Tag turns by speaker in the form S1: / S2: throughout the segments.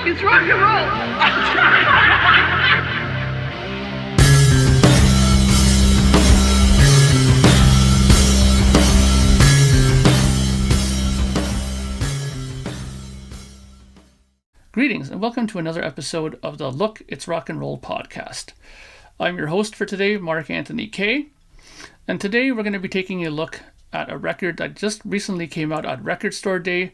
S1: It's rock and roll.
S2: Greetings and welcome to another episode of the Look, It's Rock and Roll podcast. I'm your host for today, Mark Anthony Kay, and today we're going to be taking a look at a record that just recently came out at Record Store Day,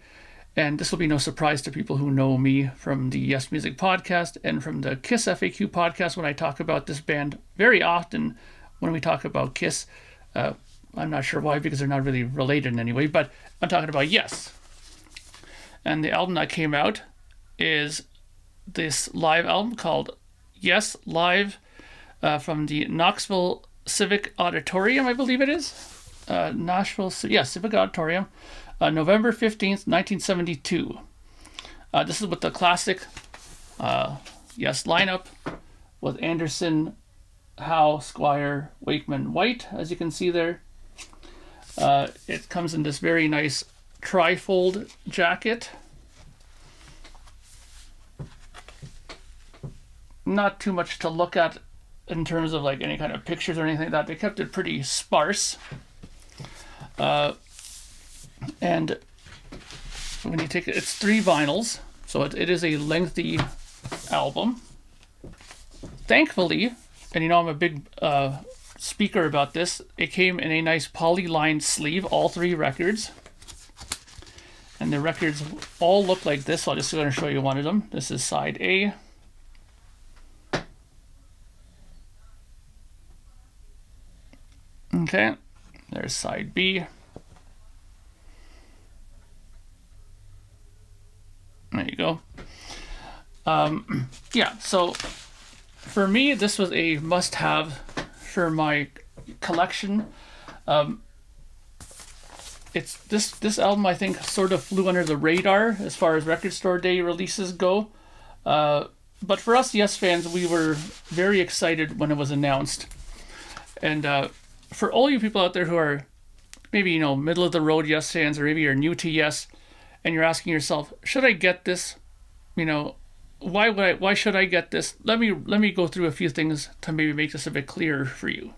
S2: and this will be no surprise to people who know me from the Yes Music podcast and from the Kiss FAQ podcast when I talk about this band very often when we talk about Kiss. I'm not sure why, because they're not really related in any way, but I'm talking about Yes. And the album that came out is this live album called Yes Live from the Knoxville Civic Auditorium, I believe it is. Civic Auditorium, November 15th, 1972. This is with the classic Yes lineup with Anderson, Howe, Squire, Wakeman, White, as you can see there. It comes in this very nice trifold jacket. Not too much to look at in terms of like any kind of pictures or anything like that. They kept it pretty sparse. And when you take it, it's 3 vinyls, so it is a lengthy album. Thankfully, and you know I'm a big speaker about this, it came in a nice poly-lined sleeve, all 3 records. And the records all look like this, so I'm just going to show you one of them. This is side A. Okay, there's side B. There you go. Yeah, so for me, this was a must-have for my collection. It's this album, I think, sort of flew under the radar as far as Record Store Day releases go. But for us Yes fans, we were very excited when it was announced. And for all you people out there who are maybe, middle of the road Yes fans, or maybe you're new to Yes and you're asking yourself, should I get this? Why should I get this? Let me go through a few things to maybe make this a bit clearer for you.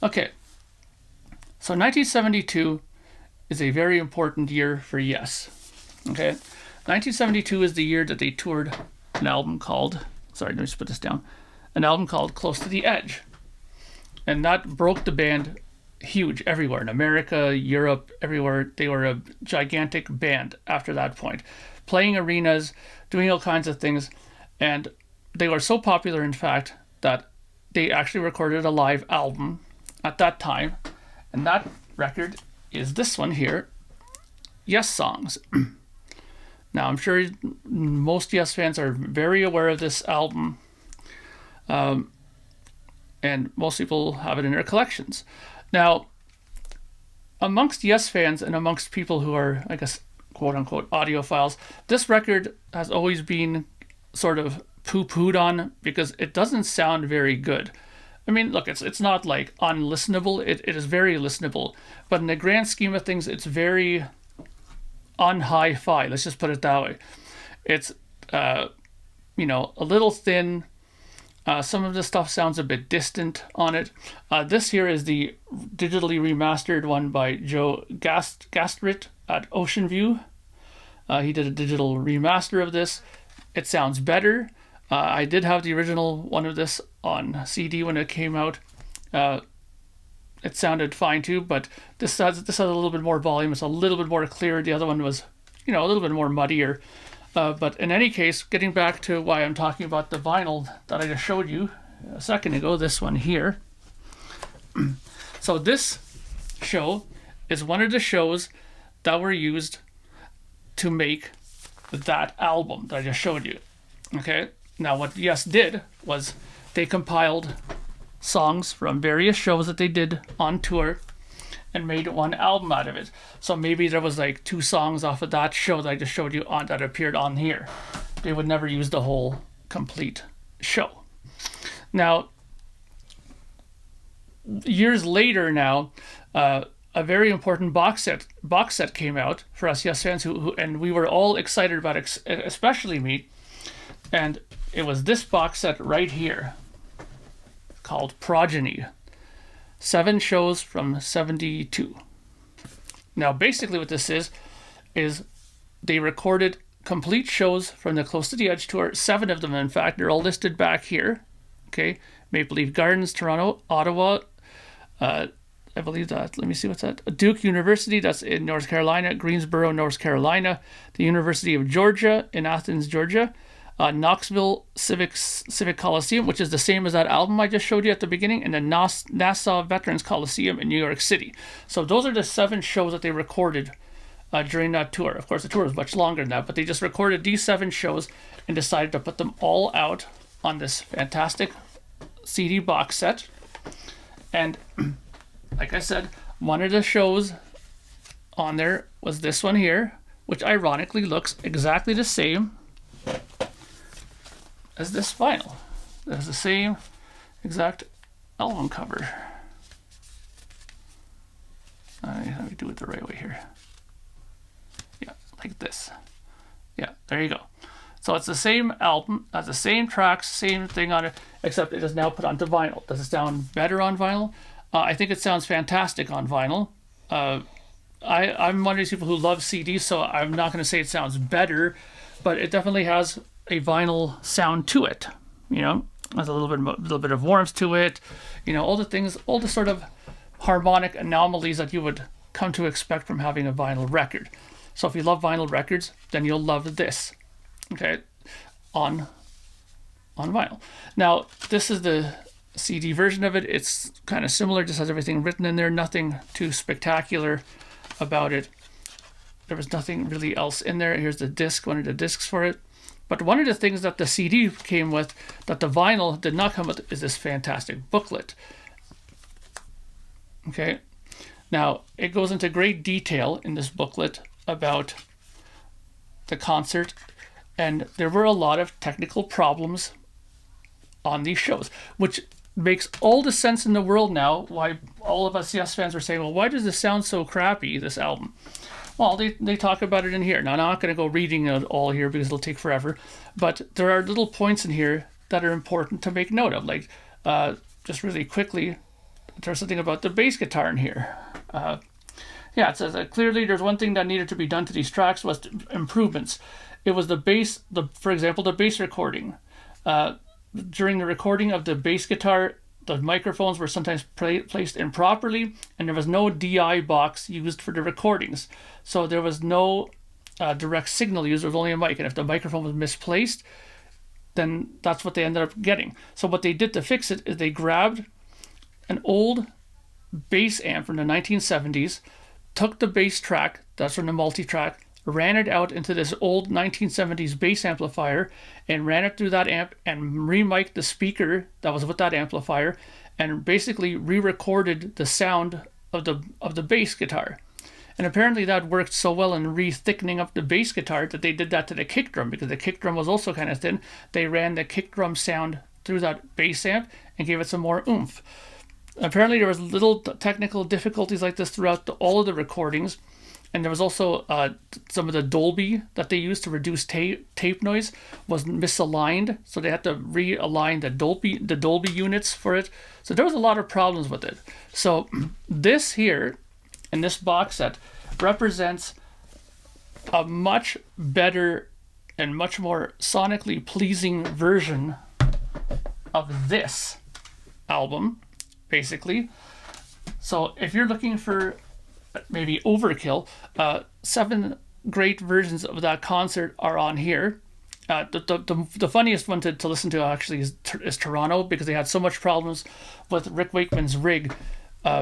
S2: Okay. So 1972 is a very important year for Yes. Okay. 1972 is the year that they toured an album called Close to the Edge. And that broke the band huge everywhere. In America, Europe, everywhere. They were a gigantic band after that point. Playing arenas, doing all kinds of things. And they were so popular, in fact, that they actually recorded a live album at that time. And that record is this one here, Yes Songs. Now, I'm sure most Yes fans are very aware of this album. And most people have it in their collections. Now, amongst Yes fans and amongst people who are, I guess, quote-unquote audiophiles, this record has always been sort of poo-pooed on because it doesn't sound very good. I mean, look, it's not like unlistenable. It is very listenable. But in the grand scheme of things, it's very un-hi-fi. Let's just put it that way. It's, a little thin. Some of the stuff sounds a bit distant on it. This here is the digitally remastered one by Joe Gastrit at Ocean View. He did a digital remaster of this. It sounds better. I did have the original one of this on CD when it came out. It sounded fine too, but this has a little bit more volume. It's a little bit more clear. The other one was, a little bit more muddier. But in any case, getting back to why I'm talking about the vinyl that I just showed you a second ago, this one here. So this show is one of the shows that were used to make that album that I just showed you. Okay? Now what Yes did was they compiled songs from various shows that they did on tour and made one album out of it. So maybe there was like 2 songs off of that show that I just showed you on that appeared on here. They would never use the whole complete show. Now, years later now, a very important box set came out for us Yes fans, and we were all excited about it, especially me. And it was this box set right here, called Progeny. 7 shows from 72. Now, basically what this is they recorded complete shows from the Close to the Edge tour, 7 of them, in fact. They're all listed back here. Okay, Maple Leaf Gardens, Toronto, Ottawa, I believe that, let me see what's that, Duke University, that's in North Carolina, Greensboro, North Carolina, the University of Georgia in Athens, Georgia, Knoxville Civic Coliseum, which is the same as that album I just showed you at the beginning, and then Nassau Veterans Coliseum in New York City. So those are the 7 shows that they recorded during that tour. Of course, the tour was much longer than that, but they just recorded these 7 shows and decided to put them all out on this fantastic CD box set. And like I said, one of the shows on there was this one here, which ironically looks exactly the same as this vinyl. It has the same exact album cover. Let me do it the right way here. Yeah, like this. Yeah, there you go. So it's the same album, has the same tracks, same thing on it, except it is now put onto vinyl. Does it sound better on vinyl? I think it sounds fantastic on vinyl. I'm one of these people who love CDs, so I'm not going to say it sounds better, but it definitely has a vinyl sound to it. You know, has a little bit of warmth to it. You know, all the things, all the sort of harmonic anomalies that you would come to expect from having a vinyl record. So if you love vinyl records, then you'll love this. Okay, on vinyl. Now, this is the CD version of it. It's kind of similar, just has everything written in there, nothing too spectacular about it. There was nothing really else in there. Here's the disc, one of the discs for it. But one of the things that the CD came with that the vinyl did not come with is this fantastic booklet. Okay, now it goes into great detail in this booklet about the concert, and there were a lot of technical problems on these shows, which makes all the sense in the world now why all of us Yes fans are saying, well, why does this sound so crappy, this album? Well, they talk about it in here. Now, I'm not going to go reading it all here because it'll take forever, but there are little points in here that are important to make note of. Like, just really quickly, there's something about the bass guitar in here. Yeah, it says that clearly there's one thing that needed to be done to these tracks was improvements. It was the bass, for example, the bass recording. During the recording of the bass guitar, the microphones were sometimes placed improperly, and there was no DI box used for the recordings. So there was no direct signal used, there was only a mic, and if the microphone was misplaced, then that's what they ended up getting. So what they did to fix it is they grabbed an old bass amp from the 1970s, took the bass track, that's from the multi-track, ran it out into this old 1970s bass amplifier and ran it through that amp and remiked the speaker that was with that amplifier and basically re-recorded the sound of the bass guitar. And apparently that worked so well in re-thickening up the bass guitar that they did that to the kick drum, because the kick drum was also kind of thin. They ran the kick drum sound through that bass amp and gave it some more oomph. Apparently there was little technical difficulties like this throughout all of the recordings. And there was also some of the Dolby that they used to reduce tape noise was misaligned, so they had to realign the Dolby units for it. So there was a lot of problems with it. So this here, in this box set, represents a much better and much more sonically pleasing version of this album, basically. So if you're looking for maybe overkill, 7 great versions of that concert are on here. The funniest one to listen to actually is Toronto, because they had so much problems with Rick Wakeman's rig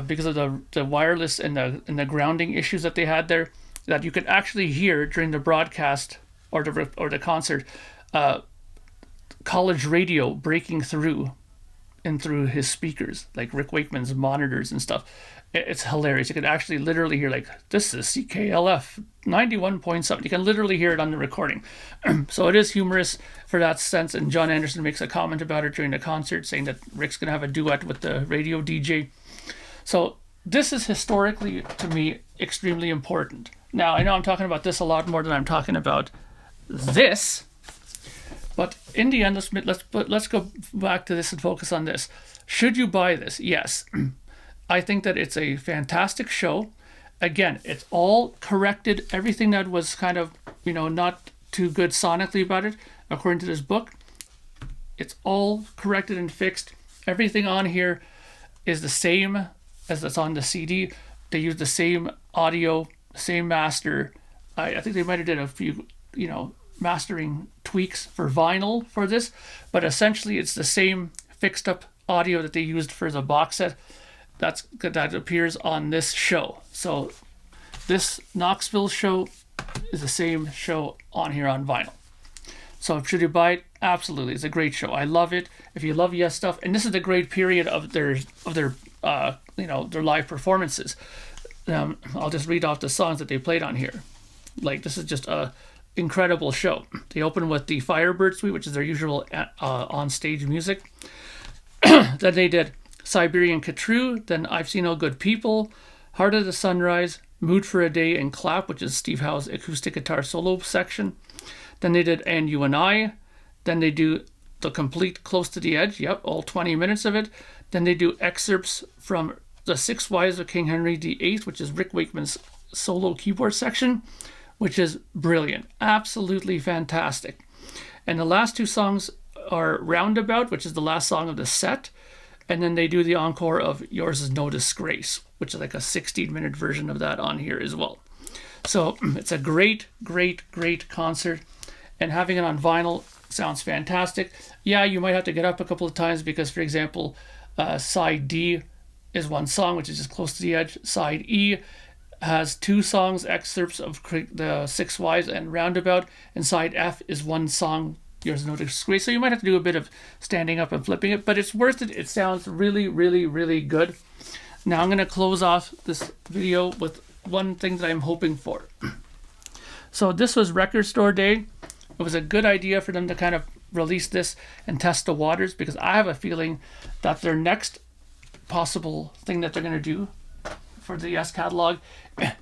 S2: because of the wireless and the grounding issues that they had there, that you could actually hear during the broadcast or the concert college radio breaking through his speakers, like Rick Wakeman's monitors and stuff. It's hilarious. You could actually literally hear, like, this is CKLF 91.7. You can literally hear it on the recording. So it is humorous for that sense. And John Anderson makes a comment about it during the concert, saying that Rick's going to have a duet with the radio DJ. So this is historically, to me, extremely important. Now, I know I'm talking about this a lot more than I'm talking about this, but in the end, let's go back to this and focus on this. Should you buy this? Yes. I think that it's a fantastic show. Again, it's all corrected. Everything that was kind of, not too good sonically about it, according to this book, it's all corrected and fixed. Everything on here is the same as that's on the CD. They use the same audio, same master. I think they might have did a few, mastering tweaks for vinyl for this, but essentially it's the same fixed up audio that they used for the box set that appears on this show. So this Knoxville show is the same show on here on vinyl. So should you buy it? Absolutely, it's a great show. I love it. If you love Yes stuff, and this is a great period of their their live performances. I'll just read off the songs that they played on here. Like, this is just a incredible show. They open with the Firebird Suite, which is their usual on-stage music. Then they did Siberian Catrue, then I've Seen No Good People, Heart of the Sunrise, Mood for a Day, and Clap, which is Steve Howe's acoustic guitar solo section. Then they did And You and I. Then they do the complete Close to the Edge, all 20 minutes of it. Then they do excerpts from The Six Wives of King Henry VIII, which is Rick Wakeman's solo keyboard section, which is brilliant, absolutely fantastic. And the last two songs are Roundabout, which is the last song of the set, and then they do the encore of Yours Is No Disgrace, which is like a 16-minute version of that on here as well. So it's a great, great, great concert, and having it on vinyl sounds fantastic. Yeah, you might have to get up a couple of times because, for example, side D is one song, which is just Close to the Edge. Side E has two songs, excerpts of the Six Wives and Roundabout, and side F is one song, Yours Is No Disgrace. So you might have to do a bit of standing up and flipping it, but it's worth it. It sounds really, really, really good. Now I'm going to close off this video with one thing that I'm hoping for. So this was Record Store Day. It was a good idea for them to kind of release this and test the waters, because I have a feeling that their next possible thing that they're going to do for the Yes catalog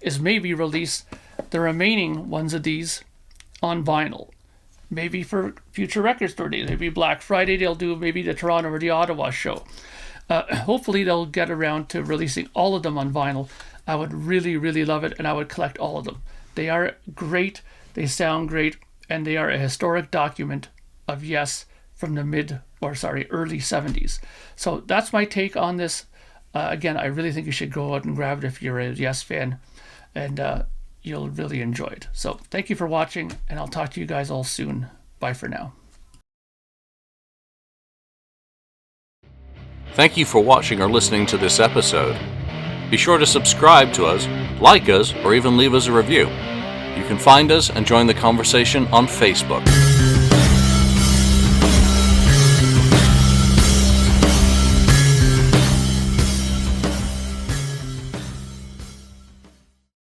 S2: is maybe release the remaining ones of these on vinyl. Maybe for future Record Store Days, maybe Black Friday, they'll do maybe the Toronto or the Ottawa show. Hopefully they'll get around to releasing all of them on vinyl. I would really, really love it, and I would collect all of them. They are great, they sound great, and they are a historic document of Yes from the early 70s. So that's my take on this. Again, I really think you should go out and grab it if you're a Yes fan, and you'll really enjoy it. So thank you for watching, and I'll talk to you guys all soon. Bye for now.
S3: Thank you for watching or listening to this episode. Be sure to subscribe to us, like us, or even leave us a review. You can find us and join the conversation on Facebook.